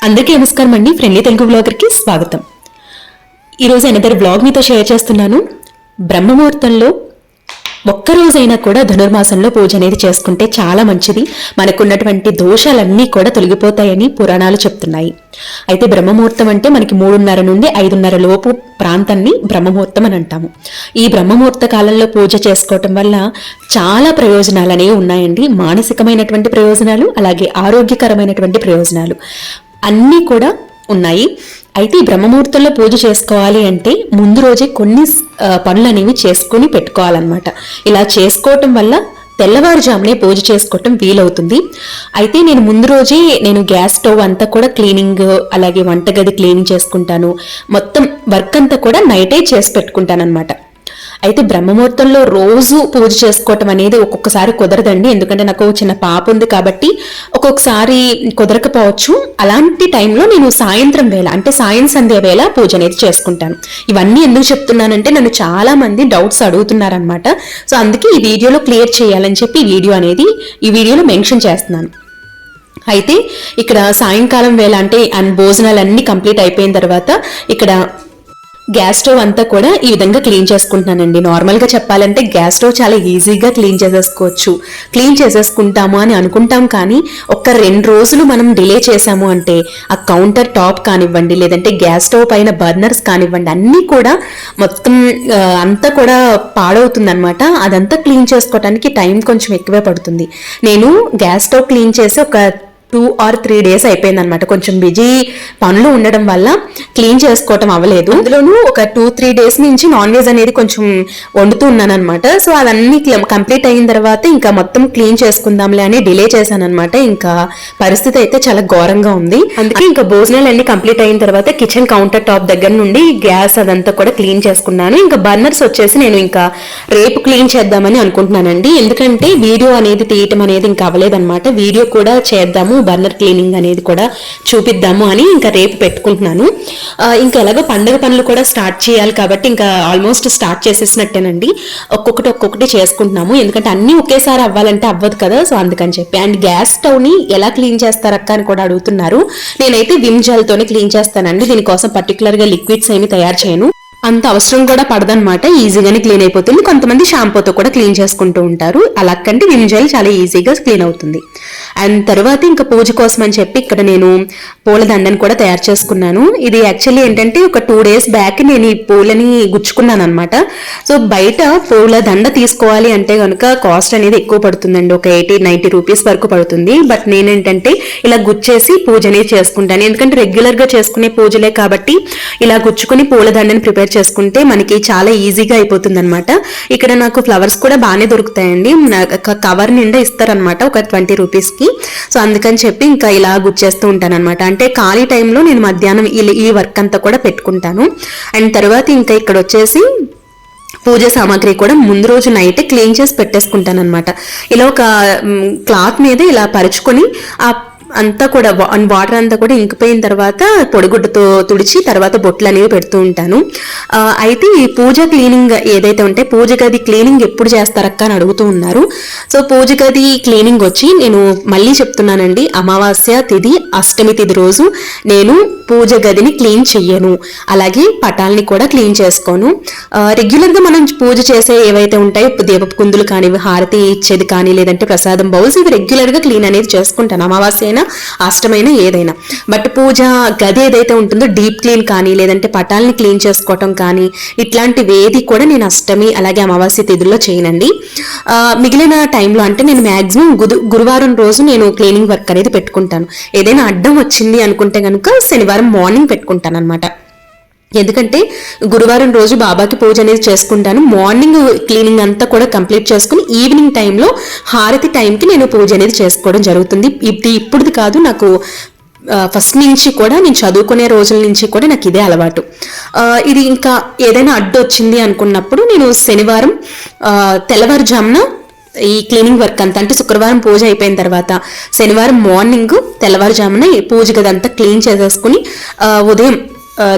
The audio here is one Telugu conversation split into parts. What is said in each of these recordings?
అందరికీ నమస్కారం అండి. ఫ్రెండ్లీ తెలుగు బ్లాగర్కి స్వాగతం. ఈరోజు అనదర్ బ్లాగ్ మీతో షేర్ చేస్తున్నాను. బ్రహ్మముహూర్తంలో ఒక్కరోజైనా కూడా ధనుర్మాసంలో పూజ అనేది చేసుకుంటే చాలా మంచిది. మనకున్నటువంటి దోషాలన్నీ కూడా తొలగిపోతాయని పురాణాలు చెప్తున్నాయి. అయితే బ్రహ్మముహూర్తం అంటే మనకి 3:30 నుండి 5:30 లోపు ప్రాంతాన్ని బ్రహ్మముహూర్తం అని అంటాము. ఈ బ్రహ్మముహూర్త కాలంలో పూజ చేసుకోవటం వల్ల చాలా ప్రయోజనాలు అనేవి ఉన్నాయండి. మానసికమైనటువంటి ప్రయోజనాలు, అలాగే ఆరోగ్యకరమైనటువంటి ప్రయోజనాలు అన్నీ కూడా ఉన్నాయి. అయితే ఈ బ్రహ్మముహూర్తంలో పూజ చేసుకోవాలి అంటే ముందు రోజే కొన్ని పనులు అనేవి చేసుకుని పెట్టుకోవాలన్నమాట. ఇలా చేసుకోవటం వల్ల తెల్లవారుజామునే పూజ చేసుకోవటం వీలవుతుంది. అయితే నేను ముందు రోజే గ్యాస్ స్టవ్ అంతా కూడా క్లీనింగ్, అలాగే వంటగది క్లీనింగ్ చేసుకుంటాను. మొత్తం వర్క్ అంతా కూడా నైటే చేసి పెట్టుకుంటాను అనమాట. అయితే బ్రహ్మముహూర్తంలో రోజు పూజ చేసుకోవటం అనేది ఒక్కొక్కసారి కుదరదండి. ఎందుకంటే నాకు చిన్న పాప ఉంది కాబట్టి ఒక్కొక్కసారి కుదరకపోవచ్చు. అలాంటి టైంలో నేను సాయంత్రం వేళ అంటే సాయం సంధ్య వేళ పూజ అనేది చేసుకుంటాను. ఇవన్నీ ఎందుకు చెప్తున్నానంటే నన్ను చాలా మంది డౌట్స్ అడుగుతున్నారనమాట. సో అందుకే ఈ వీడియోలో క్లియర్ చేయాలని చెప్పి ఈ వీడియోలో మెన్షన్ చేస్తున్నాను. అయితే ఇక్కడ సాయంకాలం వేళ అంటే భోజనాలన్నీ కంప్లీట్ అయిపోయిన తర్వాత ఇక్కడ గ్యాస్ స్టవ్ అంతా కూడా ఈ విధంగా క్లీన్ చేసుకుంటున్నానండి. నార్మల్గా చెప్పాలంటే గ్యాస్ స్టవ్ చాలా ఈజీగా క్లీన్ చేసేసుకుంటాము అని అనుకుంటాం. కానీ ఒక్క 2 రోజులు మనం డిలే చేసాము అంటే ఆ కౌంటర్ టాప్ కానివ్వండి, లేదంటే గ్యాస్ స్టవ్ పైన బర్నర్స్ కానివ్వండి, అన్నీ కూడా మొత్తం అంతా కూడా పాడవుతుందన్నమాట. అదంతా క్లీన్ చేసుకోవడానికి టైం కొంచెం ఎక్కువే పడుతుంది. నేను గ్యాస్ స్టవ్ క్లీన్ చేసి ఒక 2 or 3 days అయిపోయిందనమాట. కొంచెం బిజీ పనులు ఉండడం వల్ల క్లీన్ చేసుకోవటం అవ్వలేదు. అందులోనూ ఒక 2-3 days నుంచి నాన్ వెజ్ అనేది కొంచెం వండుతూ ఉన్నాను అనమాట. సో అవన్నీ కంప్లీట్ అయిన తర్వాత ఇంకా మొత్తం క్లీన్ చేసుకుందాంలే అని డిలే చేశాను అనమాట. ఇంకా పరిస్థితి అయితే చాలా ఘోరంగా ఉంది. అందుకే ఇంకా భోజనాలు అన్ని కంప్లీట్ అయిన తర్వాత కిచెన్ కౌంటర్ టాప్ దగ్గర నుండి గ్యాస్ అదంతా కూడా క్లీన్ చేసుకున్నాను. ఇంకా బర్నర్స్ వచ్చేసి నేను ఇంకా రేపు క్లీన్ చేద్దామని అనుకుంటున్నానండి. ఎందుకంటే వీడియో అనేది తీయటం అనేది ఇంకా అవ్వలేదన్నమాట. వీడియో కూడా చేద్దాము, బర్నర్ క్లీనింగ్ అనేది కూడా చూపిద్దాము అని ఇంకా రేపు పెట్టుకుంటున్నాను. ఇంకా ఎలాగో పండుగ పనులు కూడా స్టార్ట్ చేయాలి కాబట్టి ఇంకా ఆల్మోస్ట్ స్టార్ట్ చేసేసినట్టేనండి. ఒక్కొక్కటి చేసుకుంటున్నాము. ఎందుకంటే అన్ని ఒకేసారి అవ్వాలంటే అవ్వదు కదా. సో అందుకని చెప్పి. అండ్ గ్యాస్ స్టవ్ ని ఎలా క్లీన్ చేస్తారక్క అని కూడా అడుగుతున్నారు. నేనైతే విమ్ జెల్ తోనే క్లీన్ చేస్తానండి. దీనికోసం పర్టికులర్ గా లిక్విడ్స్ ఏమి తయారు చేయను. అంత అవసరం కూడా పడదనమాట. ఈజీగానే క్లీన్ అయిపోతుంది. కొంతమంది షాంపూతో కూడా క్లీన్ చేసుకుంటూ ఉంటారు. అలా కంటే విమ్ జెల్ చాలా ఈజీగా క్లీన్ అవుతుంది. అండ్ తర్వాత ఇంకా పూజ కోసం అని చెప్పి ఇక్కడ నేను పూలదండని కూడా తయారు చేసుకున్నాను. ఇది యాక్చువల్లీ ఏంటంటే ఒక 2 days బ్యాక్ నేను ఈ పూలని గుచ్చుకున్నాను అనమాట. సో బయట పూల దండ తీసుకోవాలి అంటే కనుక కాస్ట్ అనేది ఎక్కువ పడుతుందండి. ఒక 80-90 రూపీస్ వరకు పడుతుంది. బట్ నేనేంటంటే ఇలా గుచ్చేసి పూజ అనేది చేసుకుంటాను. ఎందుకంటే రెగ్యులర్ గా చేసుకునే పూజలే కాబట్టి ఇలా గుచ్చుకుని పూలదండని ప్రిపేర్ చేసుకుంటే మనకి చాలా ఈజీగా అయిపోతుంది అనమాట. ఇక్కడ నాకు ఫ్లవర్స్ కూడా బాగానే దొరుకుతాయండి. కవర్ నిండా ఇస్తారనమాట ఒక 20 రూపీస్ కి. సో అందుకని చెప్పి ఇంకా ఇలా గుచ్చేస్తూ ఉంటాను అనమాట. అంటే ఖాళీ టైంలో నేను మధ్యాహ్నం ఈ వర్క్ అంతా కూడా పెట్టుకుంటాను. అండ్ తర్వాత ఇంకా ఇక్కడ వచ్చేసి పూజ సామాగ్రి కూడా ముందు రోజు నైట్ క్లీన్ చేసి పెట్టేసుకుంటాను అనమాట. ఇలా ఒక క్లాత్ మీద ఇలా పరుచుకొని ఆ అంతా కూడా వాటర్ అంతా కూడా ఇంకిపోయిన తర్వాత పొడిగుడ్డతో తుడిచి తర్వాత బొట్లు అనేవి పెడుతూ ఉంటాను. అయితే ఈ పూజ క్లీనింగ్ ఏదైతే ఉంటే పూజ గది క్లీనింగ్ ఎప్పుడు చేస్తారక్క అని అడుగుతూ ఉన్నారు. సో పూజ గది క్లీనింగ్ వచ్చి నేను మళ్ళీ చెప్తున్నానండి, అమావాస్య తిథి, అష్టమి తిథి రోజు నేను పూజ గదిని క్లీన్ చెయ్యను. అలాగే పటాల్ని కూడా క్లీన్ చేసుకోను. రెగ్యులర్ గా మనం పూజ చేసే ఏవైతే ఉంటాయో దీపపు కుందులు కానీ, హారతి ఇచ్చేది కానీ, లేదంటే ప్రసాదం బౌల్స్, ఇవి రెగ్యులర్ గా క్లీన్ అనేది చేసుకుంటాను. అమావాస్య అయినా అష్టమైన ఏదైనా. బట్ పూజ గది ఏదైతే ఉంటుందో డీప్ క్లీన్ కానీ, లేదంటే పటాలని క్లీన్ చేసుకోవటం కానీ, ఇట్లాంటివి ఏది కూడా నేను అష్టమి అలాగే అమావాస్య తిథుల్లో చేయనండి. మిగిలిన టైంలో అంటే నేను మాక్సిమం గురువారం రోజు నేను క్లీనింగ్ వర్క్ అనేది పెట్టుకుంటాను. ఏదైనా అడ్డం వచ్చింది అనుకుంటే కనుక శనివారం మార్నింగ్ పెట్టుకుంటాను అనమాట. ఎందుకంటే గురువారం రోజు బాబాకి పూజ అనేది చేసుకుంటాను. మార్నింగ్ క్లీనింగ్ అంతా కూడా కంప్లీట్ చేసుకుని ఈవినింగ్ టైంలో హారతి టైంకి నేను పూజ అనేది చేసుకోవడం జరుగుతుంది. ఇది ఇప్పుడుది కాదు, నాకు ఫస్ట్ నుంచి కూడా నేను చదువుకునే రోజుల నుంచి కూడా నాకు ఇదే అలవాటు. ఇది ఇంకా ఏదైనా అడ్డు వచ్చింది అనుకున్నప్పుడు నేను శనివారం తెల్లవారుజామున ఈ క్లీనింగ్ వర్క్ అంతా అంటే శుక్రవారం పూజ అయిపోయిన తర్వాత శనివారం మార్నింగ్ తెల్లవారుజామున పూజ గదంతా క్లీన్ చేసేసుకుని ఉదయం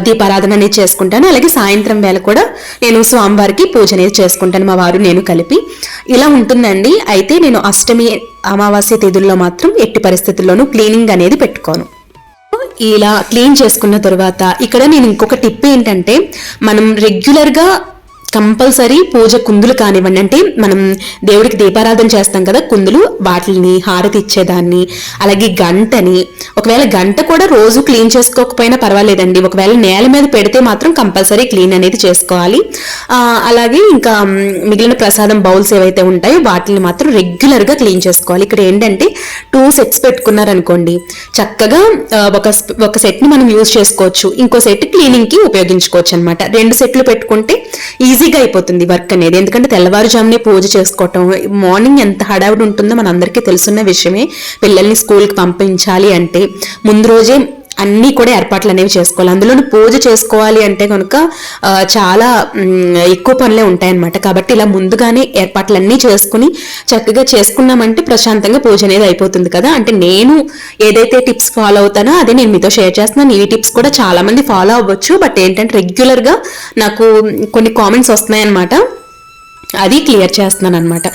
దీపారాధన అనేది చేసుకుంటాను. అలాగే సాయంత్రం వేళ కూడా నేను స్వామివారికి పూజ అనేది చేసుకుంటాను, మా వారు నేను కలిపి. ఇలా ఉంటుందండి. అయితే నేను అష్టమి అమావాస్య తిథుల్లో మాత్రం ఎట్టి పరిస్థితుల్లోనూ క్లీనింగ్ అనేది పెట్టుకోను. ఇలా క్లీన్ చేసుకున్న తర్వాత ఇక్కడ నేను ఇంకొక టిప్ ఏంటంటే, మనం రెగ్యులర్గా కంపల్సరీ పూజ కుందులు కానివ్వండి, అంటే మనం దేవుడికి దీపారాధన చేస్తాం కదా, కుందులు, వాటిని హారతి ఇచ్చేదాన్ని, అలాగే గంటని, ఒకవేళ గంట కూడా రోజు క్లీన్ చేసుకోకపోయినా పర్వాలేదండి, ఒకవేళ నేల మీద పెడితే మాత్రం కంపల్సరీ క్లీన్ అనేది చేసుకోవాలి. అలాగే ఇంకా మిగిలిన ప్రసాదం బౌల్స్ ఏవైతే ఉంటాయో వాటిని మాత్రం రెగ్యులర్గా క్లీన్ చేసుకోవాలి. ఇక్కడ ఏంటంటే 2 సెట్స్ పెట్టుకున్నారనుకోండి, చక్కగా ఒక సెట్ని మనం యూజ్ చేసుకోవచ్చు, ఇంకో సెట్ క్లీనింగ్కి ఉపయోగించుకోవచ్చు అనమాట. 2 సెట్లు పెట్టుకుంటే ఈజీగా అయిపోతుంది వర్క్ అనేది. ఎందుకంటే తెల్లవారుజామునే పూజ చేసుకోవటం, మార్నింగ్ ఎంత హడావిడి ఉంటుందో మన అందరికీ తెలుసున్న విషయమే. పిల్లల్ని స్కూల్కి పంపించాలి అంటే ముందు రోజే అన్నీ కూడా ఏర్పాట్లు అనేవి చేసుకోవాలి. అందులోనూ పూజ చేసుకోవాలి అంటే కనుక చాలా ఎక్కువ పనులే ఉంటాయన్నమాట. కాబట్టి ఇలా ముందుగానే ఏర్పాట్లన్నీ చేసుకుని చక్కగా చేసుకున్నామంటే ప్రశాంతంగా పూజ అనేది అయిపోతుంది కదా. అంటే నేను ఏదైతే టిప్స్ ఫాలో అవుతానో అదే నేను మీతో షేర్ చేస్తున్నాను. ఈ టిప్స్ కూడా చాలా మంది ఫాలో అవ్వచ్చు, బట్ ఏంటంటే రెగ్యులర్గా నాకు కొన్ని కామెంట్స్ వస్తున్నాయి అనమాట, అది క్లియర్ చేస్తున్నాను అనమాట.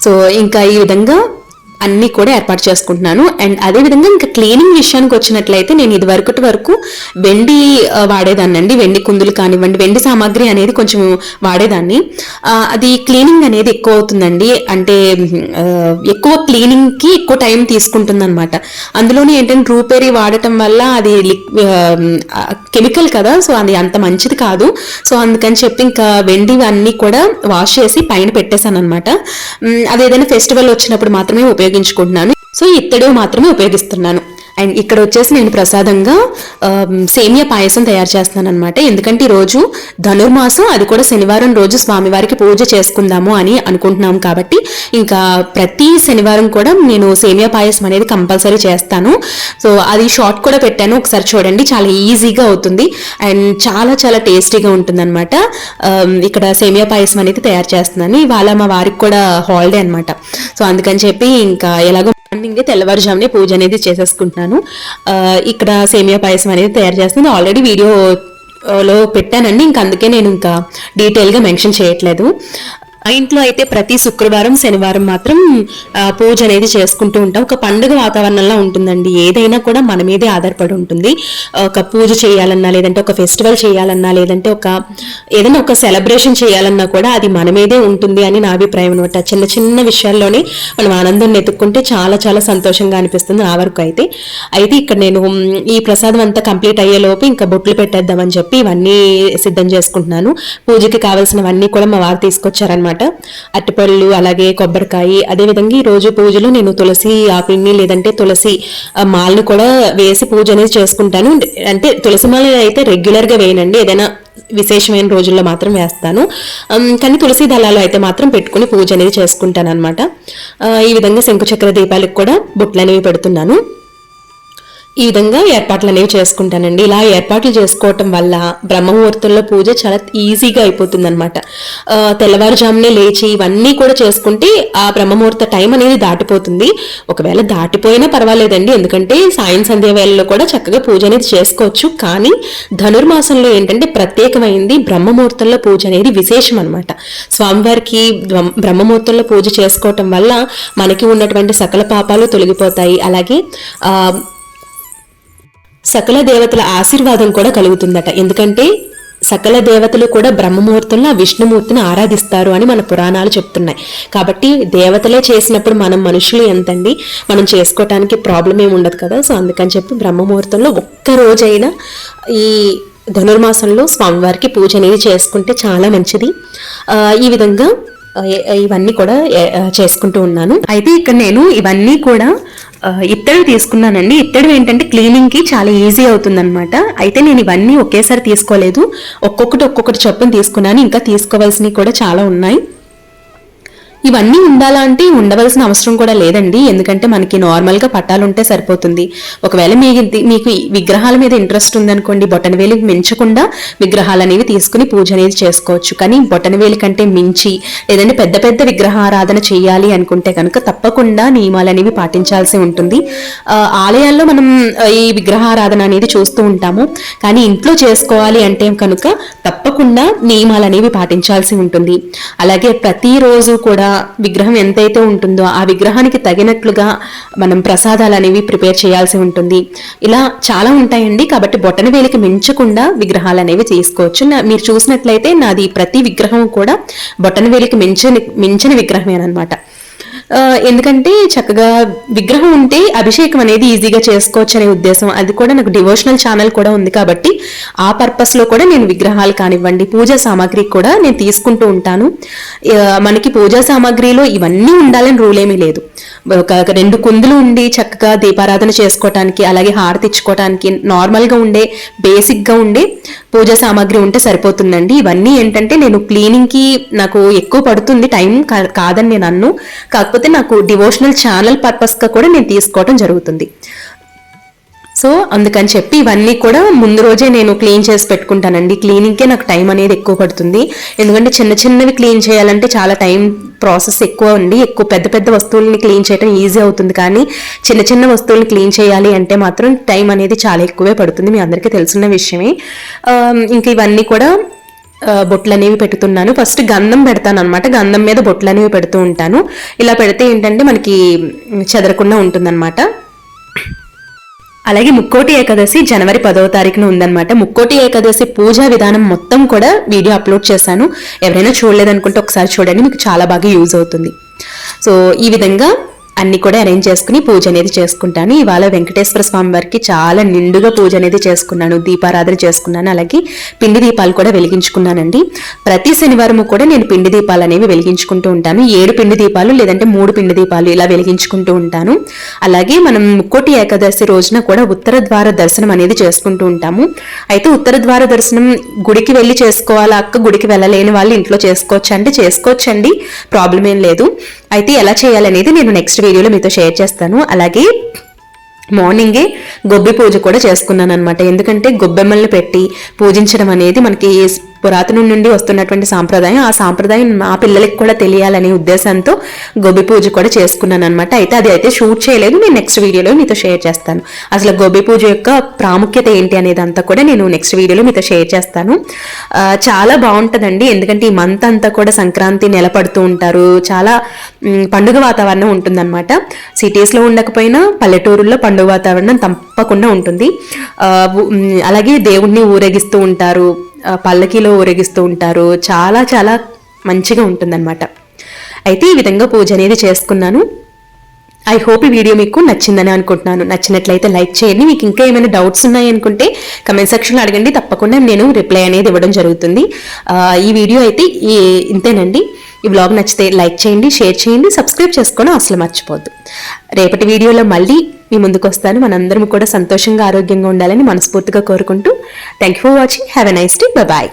సో ఇంకా ఈ విధంగా అన్నీ కూడా ఏర్పాటు చేసుకుంటున్నాను. అండ్ అదేవిధంగా ఇంకా క్లీనింగ్ విషయానికి వచ్చినట్లయితే నేను ఇది వరకు వెండి వాడేదాన్ని అండి. వెండి కుందులు కానివ్వండి, వెండి సామాగ్రి అనేది కొంచెం వాడేదాన్ని. అది క్లీనింగ్ అనేది ఎక్కువ అవుతుందండి, అంటే ఎక్కువ క్లీనింగ్కి ఎక్కువ టైం తీసుకుంటుంది అనమాట. అందులోనే ఏంటంటే రూపేరీ వాడటం వల్ల అది కెమికల్ కదా, సో అది అంత మంచిది కాదు. సో అందుకని చెప్పి ఇంకా వెండి అన్నీ కూడా వాష్ చేసి పైన పెట్టేశాను అనమాట. అది ఏదైనా ఫెస్టివల్ వచ్చినప్పుడు మాత్రమే ఉపయోగించుకుంటున్నాను. సో ఇత్తడి మాత్రమే ఉపయోగిస్తున్నాను. అండ్ ఇక్కడ వచ్చేసి నేను ప్రసాదంగా సేమియా పాయసం తయారు చేస్తున్నాను అనమాట. ఎందుకంటే ఈరోజు ధనుర్మాసం, అది కూడా శనివారం రోజు స్వామివారికి పూజ చేసుకుందాము అని అనుకుంటున్నాం కాబట్టి ఇంకా ప్రతి శనివారం కూడా నేను సేమియా పాయసం అనేది కంపల్సరీ చేస్తాను. సో అది షార్ట్ కూడా పెట్టాను, ఒకసారి చూడండి, చాలా ఈజీగా అవుతుంది అండ్ చాలా చాలా టేస్టీగా ఉంటుంది అనమాట. ఇక్కడ సేమియా పాయసం అనేది తయారు చేస్తున్నాను. ఇవాళ మా వారికి కూడా హాలిడే అనమాట. సో అందుకని చెప్పి ఇంకా ఎలాగో మార్నింగ్ తెల్లవారుజామునే పూజ అనేది చేసేసుకుంటున్నాను. ఇక్కడ సేమియా పాయసం అనేది తయారు చేస్తుంది, ఆల్రెడీ వీడియోలో పెట్టానండి, ఇంకా అందుకే నేను ఇంకా డీటెయిల్గా మెన్షన్ చేయట్లేదు. ఆ ఇంట్లో అయితే ప్రతి శుక్రవారం శనివారం మాత్రం పూజ అనేది చేసుకుంటూ ఉంటాం. ఒక పండుగ వాతావరణంలో ఉంటుందండి. ఏదైనా కూడా మన మీదే ఆధారపడి ఉంటుంది. ఒక పూజ చేయాలన్నా, లేదంటే ఒక ఫెస్టివల్ చేయాలన్నా, లేదంటే ఏదైనా ఒక సెలబ్రేషన్ చేయాలన్నా కూడా అది మన మీదే ఉంటుంది అని నా అభిప్రాయం అనమాట. చిన్న చిన్న విషయాల్లోనే మనం ఆనందం ఎత్తుక్కుంటే చాలా చాలా సంతోషంగా అనిపిస్తుంది నా వరకు అయితే. ఇక్కడ నేను ఈ ప్రసాదం అంతా కంప్లీట్ అయ్యేలోపు ఇంకా బొట్లు పెట్టేద్దామని చెప్పి ఇవన్నీ సిద్ధం చేసుకుంటున్నాను. పూజకి కావాల్సినవన్నీ కూడా మా వారు తీసుకొచ్చారనమాట. అరటిపళ్ళు, అలాగే కొబ్బరికాయ. అదేవిధంగా ఈ రోజు పూజలో నేను తులసి ఆకుల్ని, లేదంటే తులసి మాలను కూడా వేసి పూజ అనేది చేసుకుంటాను. అంటే తులసి మాల అయితే రెగ్యులర్ గా వేయనండి, ఏదైనా విశేషమైన రోజుల్లో మాత్రం వేస్తాను. కానీ తులసి దళాలు అయితే మాత్రం పెట్టుకుని పూజ అనేది చేసుకుంటాను అనమాట. ఈ విధంగా శంకుచక్ర దీపాలకు కూడా బొట్లు అనేవి పెడుతున్నాను. ఈ విధంగా ఏర్పాట్లు అనేవి చేసుకుంటానండి. ఇలా ఏర్పాట్లు చేసుకోవటం వల్ల బ్రహ్మముహూర్తంలో పూజ చాలా ఈజీగా అయిపోతుంది అనమాట. తెల్లవారుజామునే లేచి ఇవన్నీ కూడా చేసుకుంటే ఆ బ్రహ్మముహూర్త టైం అనేది దాటిపోతుంది. ఒకవేళ దాటిపోయినా పర్వాలేదండి, ఎందుకంటే సాయం సంధ్య వేళల్లో కూడా చక్కగా పూజ అనేది చేసుకోవచ్చు. కానీ ధనుర్మాసంలో ఏంటంటే ప్రత్యేకమైంది, బ్రహ్మముహూర్తంలో పూజ అనేది విశేషం అనమాట. స్వామివారికి బ్రహ్మముహూర్తంలో పూజ చేసుకోవటం వల్ల మనకి ఉన్నటువంటి సకల పాపాలు తొలగిపోతాయి. అలాగే సకల దేవతల ఆశీర్వాదం కూడా కలుగుతుందట. ఎందుకంటే సకల దేవతలు కూడా బ్రహ్మముహూర్తంలో విష్ణుమూర్తిని ఆరాధిస్తారు అని మన పురాణాలు చెప్తున్నాయి. కాబట్టి దేవతలే చేసినప్పుడు మనం మనుషులు ఎంతండి, మనం చేసుకోవటానికి ప్రాబ్లం ఏమి ఉండదు కదా. సో అందుకని చెప్పి బ్రహ్మముహూర్తంలో ఒక్క రోజైనా ఈ ధనుర్మాసంలో స్వామివారికి పూజ అనేది చేసుకుంటే చాలా మంచిది. ఈ విధంగా ఇవన్నీ కూడా చేసుకుంటూ ఉన్నాను. ఇక్కడ నేను ఇవన్నీ కూడా ఇత్తడి తీసుకున్నానండి. ఇత్తడి ఏంటంటే క్లీనింగ్కి చాలా ఈజీ అవుతుందన్నమాట. నేను ఇవన్నీ ఒకేసారి తీసుకోలేదు, ఒక్కొక్కటి చొప్పున తీసుకున్నాను. ఇంకా తీసుకోవాల్సినవి కూడా చాలా ఉన్నాయి. ఇవన్నీ ఉండాలా అంటే ఉండవలసిన అవసరం కూడా లేదండి, ఎందుకంటే మనకి నార్మల్గా పట్టాలు ఉంటే సరిపోతుంది. ఒకవేళ మీకు విగ్రహాల మీద ఇంట్రెస్ట్ ఉందనుకోండి, బొటనవేలు మించకుండా విగ్రహాలు అనేవి తీసుకుని పూజ అనేది చేసుకోవచ్చు. కానీ బొటనవేలు కంటే మించి లేదంటే పెద్ద పెద్ద విగ్రహారాధన చేయాలి అనుకుంటే కనుక తప్పకుండా నియమాలు అనేవి పాటించాల్సి ఉంటుంది. ఆలయాల్లో మనం ఈ విగ్రహారాధన అనేది చూస్తూ ఉంటాము, కానీ ఇంట్లో చేసుకోవాలి అంటే కనుక తప్పకుండా నియమాలు అనేవి పాటించాల్సి ఉంటుంది. అలాగే ప్రతిరోజు కూడా విగ్రహం ఎంతైతే ఉంటుందో ఆ విగ్రహానికి తగినట్లుగా మనం ప్రసాదాలు అనేవి ప్రిపేర్ చేయాల్సి ఉంటుంది. ఇలా చాలా ఉంటాయండి. కాబట్టి బొటనవేలికి మించకుండా విగ్రహాలు అనేవి తీసుకోవచ్చు. మీరు చూసినట్లయితే నాది ప్రతి విగ్రహం కూడా బొటనవేలికి మించిన విగ్రహమేనమాట. ఎందుకంటే చక్కగా విగ్రహం ఉంటే అభిషేకం అనేది ఈజీగా చేసుకోవచ్చు అనే ఉద్దేశం. అది కూడా నాకు డివోషనల్ ఛానల్ కూడా ఉంది కాబట్టి ఆ పర్పస్ లో కూడా నేను విగ్రహాలు కానివ్వండి, పూజా సామాగ్రి కూడా నేను తీసుకుంటూ ఉంటాను. మనకి పూజా సామాగ్రిలో ఇవన్నీ ఉండాలని రూల్ ఏమీ లేదు. ఒక 2 కుందులు ఉండి చక్కగా దీపారాధన చేసుకోవటానికి, అలాగే హారతి ఇచ్చుకోవటానికి నార్మల్ గా ఉండే బేసిక్ గా ఉండే పూజా సామాగ్రి ఉంటే సరిపోతుందండి. ఇవన్నీ ఏంటంటే నేను క్లీనింగ్ కి నాకు ఎక్కువ పడుతుంది టైం, కాదని నేను అన్ను. కాకపోతే నాకు డివోషనల్ ఛానల్ పర్పస్ గా కూడా నేను తీసుకోవడం జరుగుతుంది. సో అందుకని చెప్పి ఇవన్నీ కూడా ముందు రోజే నేను క్లీన్ చేసి పెట్టుకుంటానండి. క్లీనింగ్కే నాకు టైం అనేది ఎక్కువ పడుతుంది. ఎందుకంటే చిన్నవి క్లీన్ చేయాలంటే చాలా టైం ప్రాసెస్ ఎక్కువ ఉంది. ఎక్కువ పెద్ద వస్తువుల్ని క్లీన్ చేయడం ఈజీ అవుతుంది, కానీ చిన్న వస్తువుల్ని క్లీన్ చేయాలి అంటే మాత్రం టైం అనేది చాలా ఎక్కువే పడుతుంది. మీ అందరికీ తెలిసిన విషయమే. ఇంకా ఇవన్నీ కూడా బొట్లు అనేవి పెడుతున్నాను. ఫస్ట్ గంధం పెడతాను అనమాట. గంధం మీద బొట్లు అనేవి పెడుతూ ఉంటాను. ఇలా పెడితే ఏంటంటే మనకి చెదరకుండా ఉంటుందన్నమాట. అలాగే ముక్కోటి ఏకాదశి జనవరి 10వ తారీఖున ఉందన్నమాట. ముక్కోటి ఏకాదశి పూజా విధానం మొత్తం కూడా వీడియో అప్లోడ్ చేశాను. ఎవరైనా చూడలేదనుకుంటే ఒకసారి చూడండి, మీకు చాలా బాగా యూజ్ అవుతుంది. సో ఈ విధంగా అన్ని కూడా అరేంజ్ చేసుకుని పూజ అనేది చేసుకుంటాను. ఇవాళ వెంకటేశ్వర స్వామి వారికి చాలా నిండుగా పూజ అనేది చేసుకున్నాను, దీపారాధన చేసుకున్నాను. అలాగే పిండి దీపాలు కూడా వెలిగించుకున్నానండి. ప్రతి శనివారం కూడా నేను పిండి దీపాలు అనేవి వెలిగించుకుంటూ ఉంటాను. 7 పిండి దీపాలు లేదంటే 3 పిండి దీపాలు ఇలా వెలిగించుకుంటూ ఉంటాను. అలాగే మనం ముక్కోటి ఏకాదశి రోజున కూడా ఉత్తర ద్వార దర్శనం అనేది చేసుకుంటూ ఉంటాము. అయితే ఉత్తర ద్వార దర్శనం గుడికి వెళ్ళి చేసుకోవాలా అక్క, గుడికి వెళ్ళలేని వాళ్ళు ఇంట్లో చేసుకోవచ్చు అంటే చేసుకోవచ్చండి, ప్రాబ్లం ఏం లేదు. అయితే ఎలా చేయాలనేది నేను నెక్స్ట్ వీడియోలో మీతో షేర్ చేస్తాను. అలాగే మార్నింగే గొబ్బి పూజ కూడా చేసుకున్నాను అనమాట. ఎందుకంటే గొబ్బెమ్మల్ని పెట్టి పూజించడం అనేది మనకి పురాతనం నుండి వస్తున్నటువంటి సాంప్రదాయం. ఆ సాంప్రదాయం మా పిల్లలకి కూడా తెలియాలనే ఉద్దేశంతో గొబ్బి పూజ కూడా చేసుకున్నాను అనమాట. అయితే అది అయితే షూట్ చేయలేదు, నేను నెక్స్ట్ వీడియోలో మీతో షేర్ చేస్తాను. అసలు గొబ్బి పూజ యొక్క ప్రాముఖ్యత ఏంటి అనేది అంతా కూడా నేను నెక్స్ట్ వీడియోలో మీతో షేర్ చేస్తాను. చాలా బాగుంటుందండి. ఎందుకంటే ఈ మంత్ అంతా కూడా సంక్రాంతి నిలబడుతూ ఉంటారు. చాలా పండుగ వాతావరణం ఉంటుందన్నమాట. సిటీస్లో ఉండకపోయినా పల్లెటూరుల్లో పండుగ వాతావరణం తప్పకుండా ఉంటుంది. అలాగే దేవుణ్ణి ఊరేగిస్తూ ఉంటారు, పల్లకిలో ఊరేగిస్తూ ఉంటారు. చాలా చాలా మంచిగా ఉంటుందన్నమాట. అయితే ఈ విధంగా పూజ అనేది చేసుకున్నాను. ఐ హోప్ ఈ వీడియో మీకు నచ్చిందని అనుకుంటున్నాను. నచ్చినట్లయితే లైక్ చేయండి. మీకు ఇంకా ఏమైనా డౌట్స్ ఉన్నాయి అనుకుంటే కమెంట్ సెక్షన్లో అడగండి, తప్పకుండా నేను రిప్లై అనేది ఇవ్వడం జరుగుతుంది. ఈ వీడియో అయితే ఇంతేనండి. ఈ వ్లాగ్ నచ్చితే లైక్ చేయండి, షేర్ చేయండి, సబ్స్క్రైబ్ చేసుకోవడం అసలు మర్చిపోవద్దు. రేపటి వీడియోలో మళ్ళీ మీ ముందుకు వస్తాను. మనందరం కూడా సంతోషంగా ఆరోగ్యంగా ఉండాలని మనస్ఫూర్తిగా కోరుకుంటూ thank you for watching. Have a nice day. Bye.